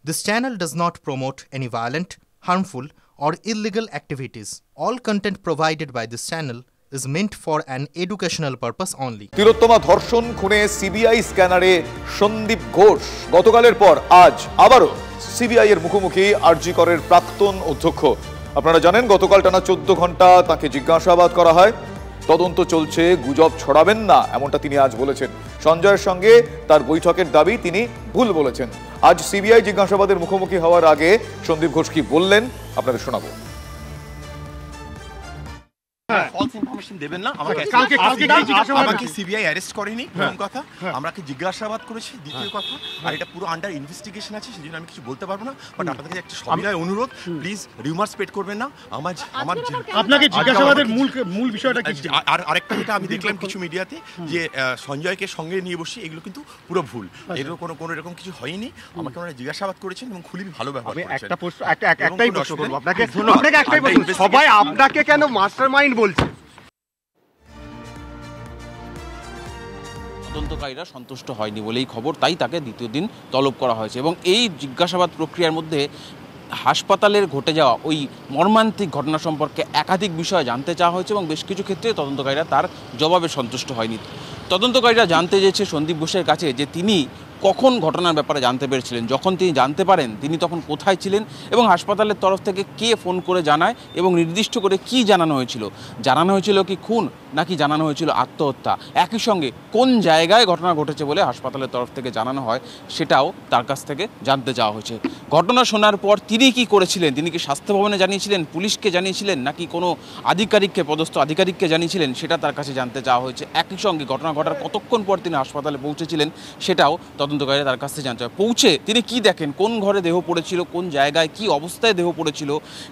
This channel does not promote any violent, harmful, or illegal activities. All content provided by this channel is meant for an educational purpose only. তিলোত্তমা ধর্ষণ খুনে CBI স্ক্যানারে সন্দীপ ঘোষ গতকালের পর আজ আবারও CBI এর মুখোমুখি আরজি করের প্রাক্তন অধ্যক্ষ। আপনারা জানেন গতকাল টানা 14 ঘন্টা তাকে জিজ্ঞাসাবাদ করা হয়। তদন্ত চলছে, গুজব ছড়াবেন না এমনটা তিনি আজ বলেছেন। সঞ্জয়ের সঙ্গে তার বৈঠকের দাবি তিনি ভুল বলেছেন। আজ সিবিআই জিজ্ঞাসাবাদের মুখোমুখি হওয়ার আগে সন্দীপ ঘোষ কি বললেন আপনাদের শোনাবো। ফলস ইনফরমেশন দেবেন না আমাকে। আমাকে সিবিআই অ্যারেস্ট করেনি, প্রথম কথা। আমাকে জিজ্ঞাসাবাদ করেছে, দ্বিতীয় কথা। আর এটা পুরো আন্ডার ইনভেস্টিগেশন আছে, সেজন্য আমি কিছু বলতে পারবো না। বাট আপনাদের কাছে একটা সবিনয় অনুরোধ, প্লিজ রিউমার স্প্রেড করবেন না। আমার আপনাকে জিজ্ঞাসাবাদের মূল বিষয়টা কি? আর আরেকটা যেটা আমি দেখলাম কিছু মিডিয়াতে, যে সঞ্জয়কে সঙ্গে নিয়ে বসে, এগুলো কিন্তু পুরো ভুল। এরকম কোনো এরকম কিছু হয়নি। আমাকে ওনারা জিজ্ঞাসাবাদ করেছেন এবং খুবই ভালো ব্যবহার করেছেন। একটাই প্রশ্ন করব আপনাকে, সবাই আপনাকে কেন মাস্টারমাইন্ড বলছে? তদন্তকারীরা সন্তুষ্ট হয়নি বলেই খবর, তাই তাকে দ্বিতীয় দিন তলব করা হয়েছে। এবং এই জিজ্ঞাসাবাদ প্রক্রিয়ার মধ্যে হাসপাতালের ঘটে যাওয়া ওই মর্মান্তিক ঘটনা সম্পর্কে একাধিক বিষয় জানতে চাওয়া হয়েছে এবং বেশ কিছু ক্ষেত্রে তদন্তকারীরা তার জবাবে সন্তুষ্ট হয়নি। তদন্তকারীরা জানতে চেয়েছে সন্দীপ ঘোষের কাছে যে তিনি কখন ঘটনার ব্যাপারে জানতে পেরেছিলেন, যখন তিনি জানতে পারেন তিনি তখন কোথায় ছিলেন এবং হাসপাতালের তরফ থেকে কে ফোন করে জানায় এবং নির্দিষ্ট করে কি জানানো হয়েছিল। জানানো হয়েছিল কি খুন, নাকি জানানো হয়েছিল আত্মহত্যা, একই সঙ্গে কোন জায়গায় ঘটনা ঘটেছে বলে হাসপাতালের তরফ থেকে জানানো হয় সেটাও তার কাছ থেকে জানতে চাওয়া হয়েছে। ঘটনা শোনার পর তিনি কি করেছিলেন, তিনি কি স্বাস্থ্য ভবনে জানিয়েছিলেন, পুলিশকে জানিয়েছিলেন, নাকি কোনো আধিকারিককে, পদস্থ আধিকারিককে জানিয়েছিলেন, সেটা তার কাছে জানতে চাওয়া হয়েছে। একই সঙ্গে ঘটনা ঘটার কতক্ষণ পর তিনি হাসপাতালে পৌঁছেছিলেন সেটাও তদন্তকারীরা তার কাছ থেকে জানতে চায়। পৌঁছে তিনি কি দেখেন, কোন ঘরে দেহ পড়েছিল, কোন জায়গায় কি অবস্থায় দেহ পড়েছিল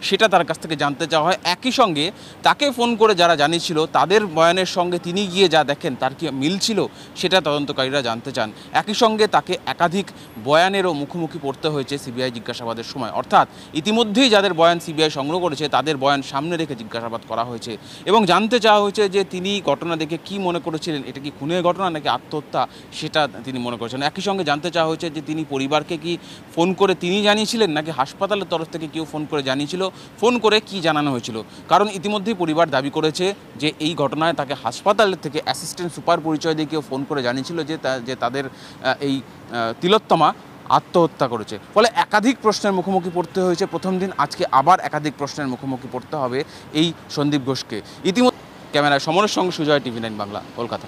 সেটা তার কাছ থেকে জানতে চাওয়া হয়। একই সঙ্গে তাকে ফোন করে যারা জানিয়েছিল তাদের বয়ানের সঙ্গে তিনি গিয়ে যা দেখেন তার কি মিল ছিল সেটা তদন্তকারীরা জানতে চান। একই সঙ্গে তাকে একাধিক বয়ানেরও মুখোমুখি পড়তে হয়েছে সিবিআই জিজ্ঞাসাবাদের সময়, অর্থাৎ ইতিমধ্যেই যাদের বয়ান সিবিআই সংগ্রহ করেছে তাদের বয়ান সামনে রেখে জিজ্ঞাসাবাদ করা হয়েছে এবং জানতে চাওয়া হয়েছে যে তিনি ঘটনা দেখে কি মনে করেছিলেন, এটা কি খুনের ঘটনা নাকি আত্মহত্যা সেটা তিনি মনে করেছেন। একই সঙ্গে জানতে চাওয়া হয়েছে যে তিনি পরিবারকে কি ফোন করে তিনি জানিয়েছিলেন, নাকি হাসপাতালের তরফ থেকে কেউ ফোন করে জানিয়েছিল, ফোন করে কি জানানো হয়েছিল। কারণ ইতিমধ্যেই পরিবার দাবি করেছে যে এই ঘটনায় তাকে হাসপাতালের থেকে অ্যাসিস্ট্যান্ট সুপার পরিচয় দিয়ে কেউ ফোন করে জানিয়েছিল যে তাদের এই তিলোত্তমা আত্মহত্যা করেছে। ফলে একাধিক প্রশ্নের মুখোমুখি পড়তে হয়েছে প্রথম দিন, আজকে আবার একাধিক প্রশ্নের মুখোমুখি পড়তে হবে এই সন্দীপ ঘোষকে। ইতিমধ্যে ক্যামেরায় সমরের সঙ্গে সুজয়, TV9 বাংলা, কলকাতা।